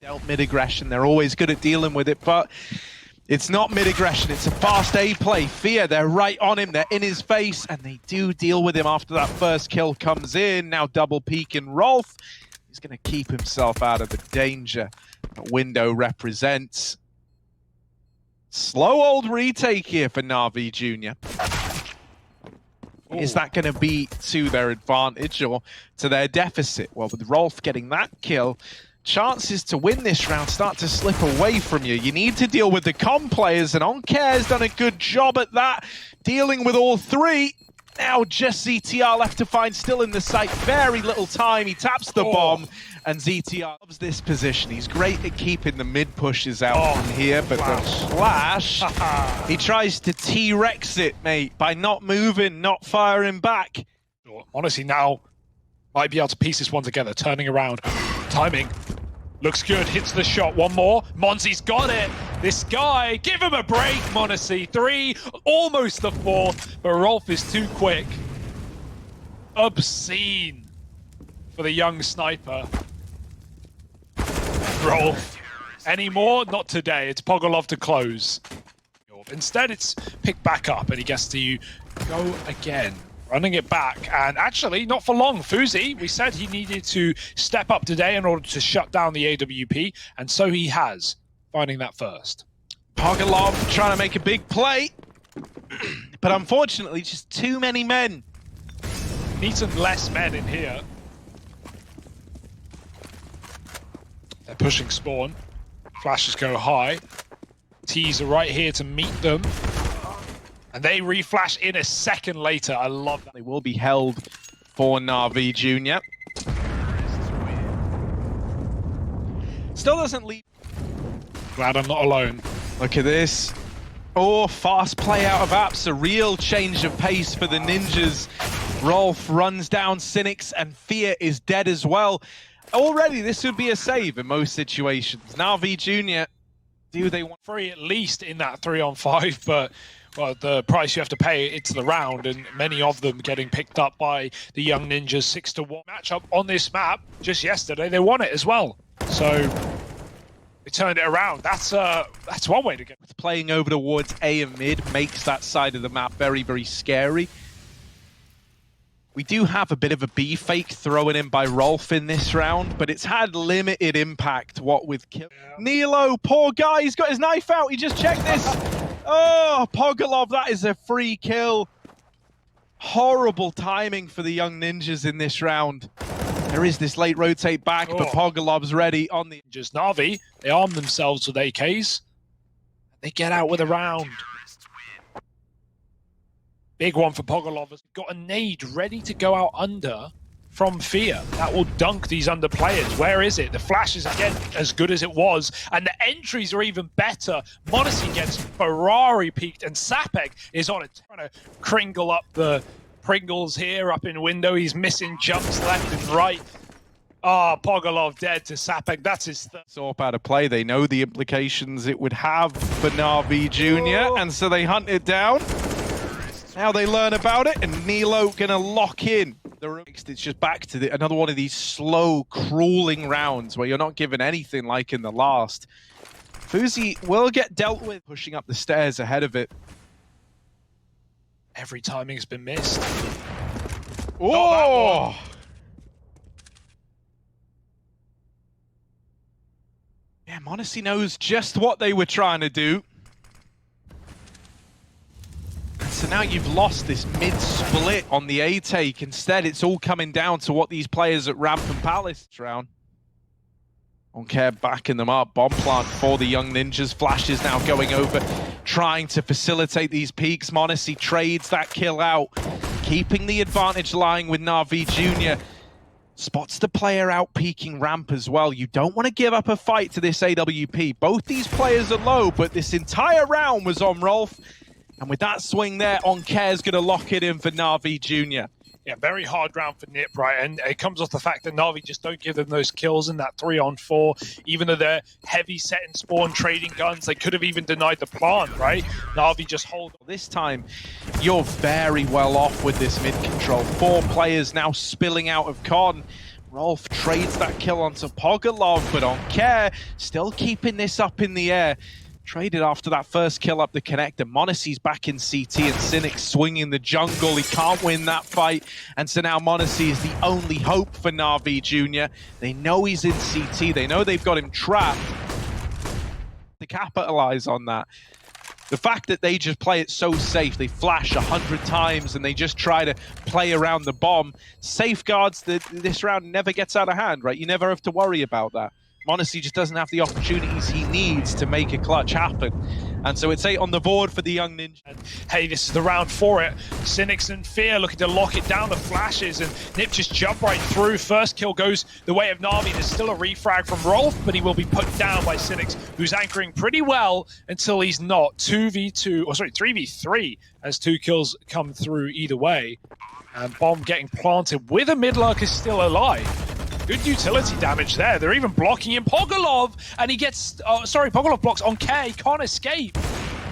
Dealt mid-aggression, they're always good at dealing with it, but it's not mid-aggression, it's a fast A play. Fear, they're right on him, they're in his face, and they do deal with him after that first kill comes in. Now double peeking Rolf. He's going to keep himself out of the danger that window represents. Slow old retake here for NAVI Jr. Is that going to be to their advantage or to their deficit? Well, with Rolf getting that kill, chances to win this round start to slip away from you. You need to deal with the comm players, and OnCare's done a good job at that, dealing with all three. Now just ZTR left to find, still in the site, very little time. He taps the bomb, and ZTR loves this position. He's great at keeping the mid pushes out from here, but the flash, he tries to T-Rex it, mate, by not moving, not firing back. Honestly, now might be able to piece this one together, turning around. Timing looks good, hits the shot. One more. Monzi's got it. This guy, give him a break, Monacy. 3, almost the 4th, but Rolf is too quick. Obscene for the young sniper. Rolf. Any more? Not today. It's Pogolov to close. Instead, it's picked back up, and he gets to go again. Running it back, and actually, not for long. Fuzi, we said he needed to step up today in order to shut down the AWP, and so he has, finding that first. Pogolov trying to make a big play, but unfortunately, just too many men. Need some less men in here. They're pushing spawn. Flashes go high. T's are right here to meet them. And they reflash in a second later. I love that. They will be held for NAVI Jr. Still doesn't leave. Glad I'm not alone. Look at this. Oh, fast play out of apps. A real change of pace for the Ninjas. Rolf runs down Cynics, and Fear is dead as well. Already, this would be a save in most situations. NAVI Jr., do they want free at least in that 3-on-5, but well, the price you have to pay, it's the round, and many of them getting picked up by the young Ninjas. 6-1 matchup on this map. Just yesterday, they won it as well. So they turned it around. That's one way to get. Playing over towards A and mid makes that side of the map very, very scary. We do have a bit of a B fake thrown in by Rolf in this round, but it's had limited impact, what with kill. Yeah. Nilo, poor guy, he's got his knife out. He just checked this. Oh, Pogolov, that is a free kill. Horrible timing for the young Ninjas in this round. There is this late rotate back, but Pogolov's ready on the... Just NAVI, they arm themselves with AKs. They get out with a round. Big one for Pogolov. Has got a nade ready to go out under from Fear. That will dunk these under players. Where is it? The flash is again as good as it was, and the entries are even better. Monacy gets Ferrari peaked, and Sapek is on it, trying to kringle up the Pringles here up in window. He's missing jumps left and right. Ah, Pogolov dead to Sapek. That's his third. Sorp out of play. They know the implications it would have for NAVI Jr., and so they hunt it down. Now they learn about it, and Nilo gonna lock in. It's just back to another one of these slow, crawling rounds where you're not given anything like in the last. Fuzi will get dealt with, pushing up the stairs ahead of it. Every timing's been missed. Oh! Yeah, Monacy knows just what they were trying to do. So now you've lost this mid-split on the A-take. Instead, it's all coming down to what these players at Ramp and Palace round. OnCare backing them up. Bomb plant for the young Ninjas. Flash is now going over, trying to facilitate these peaks. Monacy trades that kill out, keeping the advantage lying with NAVI Jr. Spots the player out peeking Ramp as well. You don't want to give up a fight to this AWP. Both these players are low, but this entire round was on Rolf. And with that swing there, OnCare's going to lock it in for NAVI Jr. Yeah, very hard round for Nip, right? And it comes off the fact that NAVI just don't give them those kills in that 3-on-4. Even though they're heavy set in spawn trading guns, they could have even denied the plant, right? NAVI just hold. This time, you're very well off with this mid control. 4 players now spilling out of con. Rolf trades that kill onto Pogolov, but on Care, still keeping this up in the air. Traded after that first kill up the connector. m0NESY's back in CT and Cynic swinging the jungle. He can't win that fight. And so now m0NESY is the only hope for NAVI Jr. They know he's in CT. They know they've got him trapped. To capitalize on that. The fact that they just play it so safe, they flash 100 times and they just try to play around the bomb, safeguards that this round never gets out of hand, right? You never have to worry about that. m0NESY just doesn't have the opportunities he needs to make a clutch happen. And so it's 8 on the board for the young ninja. And hey, this is the round for it. Cynics and Fear looking to lock it down, the flashes, and Nip just jump right through. First kill goes the way of Navi. There's still a refrag from Rolf, but he will be put down by Cynics, who's anchoring pretty well until he's not. 2v2, or sorry, 3v3, as 2 kills come through either way. And Bomb getting planted with a mid lurker still alive. Good utility damage there. They're even blocking him. Pogolov, and he gets... Pogolov blocks on K. He can't escape.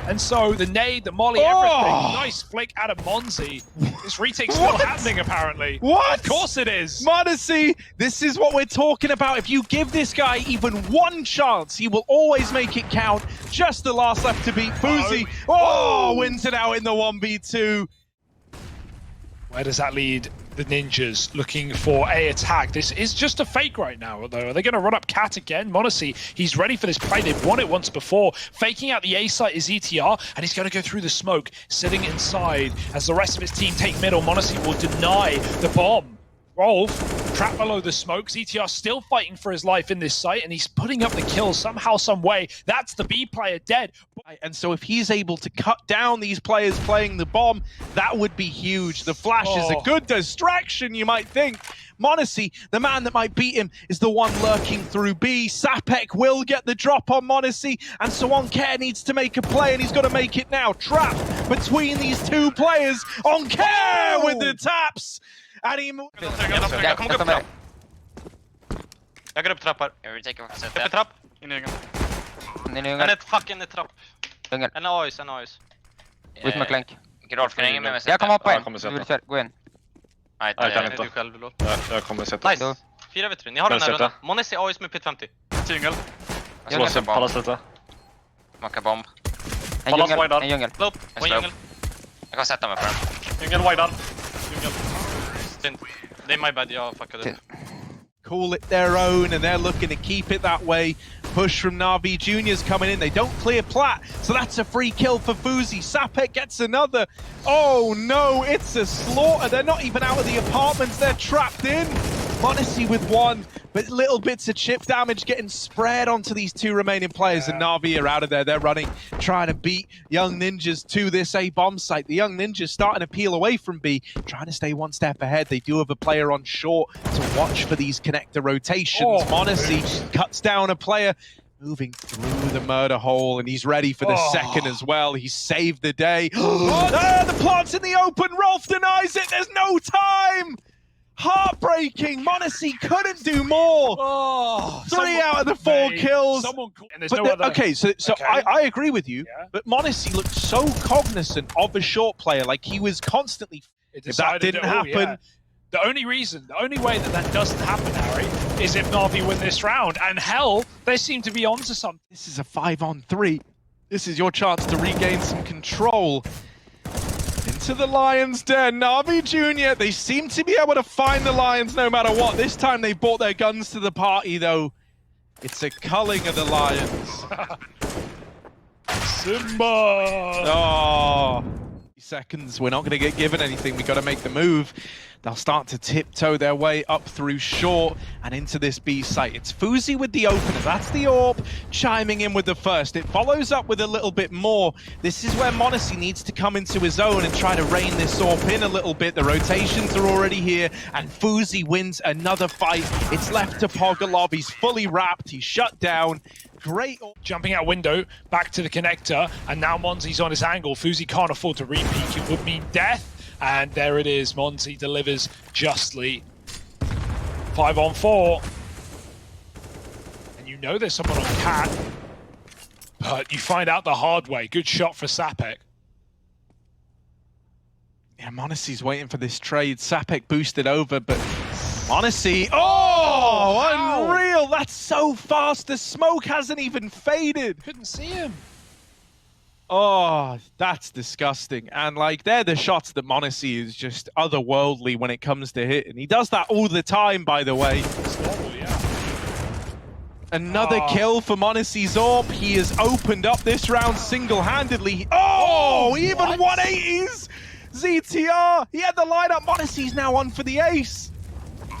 And so the nade, the molly, everything. Nice flick out of m0NESY. This retake's still happening, apparently. What? Of course it is. m0NESY, this is what we're talking about. If you give this guy even one chance, he will always make it count. Just the last left to beat Fuzi. Wins it out in the 1v2. Where does that lead the Ninjas? Looking for a attack. This is just a fake right now, though. Are they going to run up Cat again? m0NESY, he's ready for this play. They've won it once before. Faking out the A site is ETR, and he's going to go through the smoke, sitting inside. As the rest of his team take middle, m0NESY will deny the bomb. Rolf, trapped below the smoke. ETR still fighting for his life in this site, and he's putting up the kills somehow, some way. That's the B player dead. And so if he's able to cut down these players playing the bomb, that would be huge. The flash is a good distraction, you might think. m0NESY, the man that might beat him, is the one lurking through B. Sapek will get the drop on m0NESY, and so Care needs to make a play, and he's got to make it now. Trapped between these 2 players. Care with the taps. And he... Jag går upp trappar. Upp i trapp. In i ringen. En ett fucking i trapp. En AIS. Ut med klänk. Graf kan hänga med mig. Jag kommer hoppa in. Gå in. Nej, jag kan inte. Du själv, förlåt. Jag kommer sätta. Nice. 4v3. Ni har den här rundan. m0NESY AIS med pit 50. Singel. Jag måste pallas lite. Maka bomb. En djungel. Slope. En djungel. Jag kan sätta mig på den. Djungel widear. Det är my bad, jag fuckade upp. Call it their own, and they're looking to keep it that way. Push from NAVI Juniors coming in. They don't clear plat, so that's a free kill for Fuzi. Sapek gets another. Oh no, it's a slaughter. They're not even out of the apartments. They're trapped in. m0NESY with 1, but little bits of chip damage getting spread onto these 2 remaining players, and NAVI are out of there. They're running, trying to beat Young Ninjas to this A bomb site. The Young Ninjas starting to peel away from B, trying to stay 1 step ahead. They do have a player on short to watch for these connector rotations. m0NESY cuts down a player, moving through the murder hole, and he's ready for the second as well. He saved the day. The plant's in the open. Rolf denies it. There's no time. Heartbreaking. m0NESY couldn't do more. 3 out of the 4 kills. Okay, so I agree with you, but m0NESY looked so cognizant of a short player, like he was constantly. If that didn't happen. The only way that doesn't happen, Harry, is if NAVI win this round. And hell, they seem to be onto something. This is a 5-on-3. This is your chance to regain some control. Into the Lions' den. NAVI Jr., they seem to be able to find the Lions no matter what. This time they brought their guns to the party, though. It's a culling of the Lions. Simba! Oh. Seconds, we're not going to get given anything. We got to make the move. They'll start to tiptoe their way up through short and into this B site. It's Fuzi with the opener. That's the AWP chiming in with the first. It follows up with a little bit more. This is where m0NESY needs to come into his own and try to rein this AWP in a little bit. The rotations are already here, and Fuzi wins another fight. It's left to Pogolov. He's fully wrapped. He's shut down. Great. Jumping out window, back to the connector, and now m0NESY's on his angle. Fuzi can't afford to re-peek. It would mean death. And there it is. m0NESY delivers justly. 5-on-4. And you know there's someone on Cat, but you find out the hard way. Good shot for Sapek. Yeah, m0NESY's waiting for this trade. Sapek boosted over, but m0NESY. Oh! Oh, How? unreal! That's so fast. The smoke hasn't even faded. Couldn't see him. Oh, that's disgusting. And like, they're the shots that m0NESY is just otherworldly when it comes to hitting. He does that all the time, by the way. It's normal, yeah. Another kill for m0NESY's AWP. He has opened up this round single-handedly. Oh, even 180s! ZTR, he had the lineup. m0NESY's now on for the ace.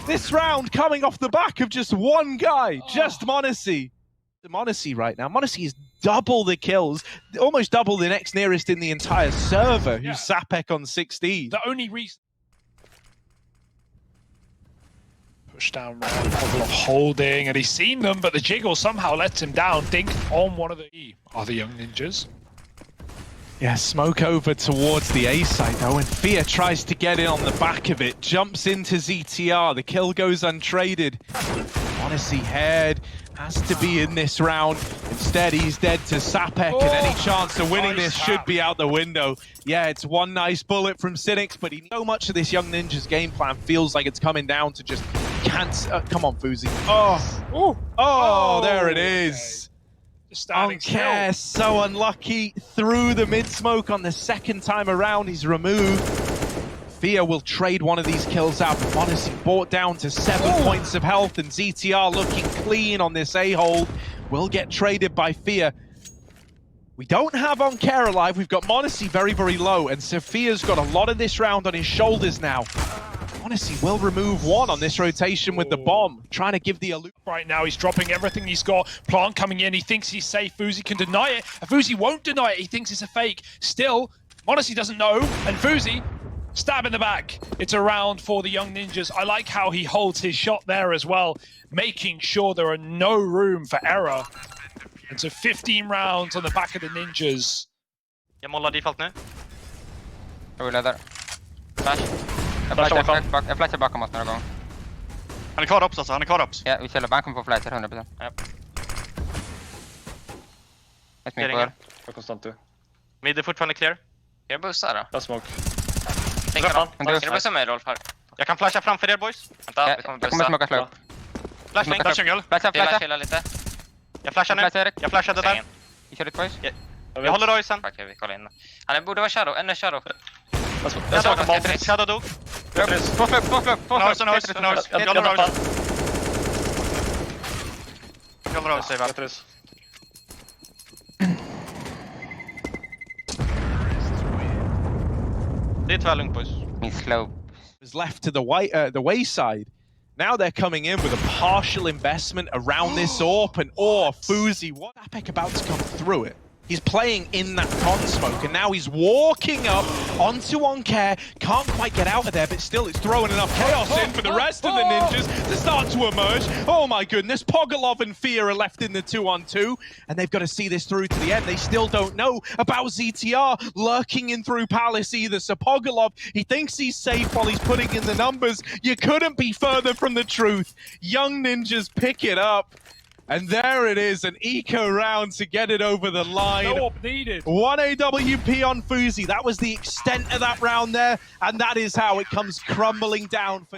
This round coming off the back of just one guy, just m0NESY. m0NESY right now. m0NESY is double the kills, almost double the next nearest in the entire server, who's Zapek on 16. The only reason... Push down round, Pogolov holding, and he's seen them, but the jiggle somehow lets him down. Dink on one of the... Are the young ninjas? Yeah, smoke over towards the A side though, and Fear tries to get in on the back of it, jumps into ZTR, the kill goes untraded. m0NESY head has to be in this round. Instead, he's dead to Zapek, and any chance of winning this should be out the window. Yeah, it's one nice bullet from Cynics, but so much of this Young Ninja's game plan feels like it's coming down to just come on, Fuzi. Oh, there it is. Standing so unlucky. Through the mid-smoke on the second time around, he's removed. Fear will trade one of these kills out, but m0NESY brought down to 7 points of health, and ZTR looking clean on this A-hold. Will get traded by Fear. We don't have Oncare alive. We've got m0NESY very, very low, and Sophia's got a lot of this round on his shoulders now. m0NESY will remove one on this rotation with the bomb, trying to give the illusion. Right now, he's dropping everything he's got. Plant coming in, he thinks he's safe. Fuzi can deny it. And Fuzi won't deny it, he thinks it's a fake. Still, m0NESY doesn't know, and Fuzi, stab in the back. It's a round for the Young Ninjas. I like how he holds his shot there as well, making sure there are no room for error. And so 15 rounds on the back of the Ninjas. Jag mollar default nu. Jag rullar där. Flash. Jag flashar bakom oss några gånger. Han är kvar ups alltså, han är kvar ups. Ja, vi kör banken på flasher 100%. Japp. Ett mitt på er. Jag är konstant du. Mid är fortfarande clear. Jag bussar då. Jag smoke. Tänker han. Ska du bussa mig, Rolf? Här. Jag kan flasha framför er, boys. Vänta, vi kommer bussa. Jag kommer smoka slå upp. Flashning. Flash jungle. Flasha. Chilla lite. Jag flashar nu. Jag flashade där. Vi kör lite boys. Jag håller Roysen. Okej, vi kollar in. Han borde vara shadow, en shadow. Jag såg en boll. Shadow dog. Två flöp. Nice. Jag håller Roysen. Jag håller Roysen, va? Det är tyvärr lugnt, boys. Min slope. Was left to the wayside. Now they're coming in with a partial investment around this AWP, and Fuzi, what Zapek about to come through it? He's playing in that con smoke, and now he's walking up onto Oncare. Can't quite get out of there, but still it's throwing enough chaos in for the rest of the Ninjas to start to emerge. Oh my goodness, Pogolov and Fear are left in the 2-on-2, and they've got to see this through to the end. They still don't know about ZTR lurking in through Palace either. So Pogolov, he thinks he's safe while he's putting in the numbers. You couldn't be further from the truth. Young Ninjas pick it up. And there it is, an eco round to get it over the line. No up needed. 1 AWP on Fuzi. That was the extent of that round there, and that is how it comes crumbling down for...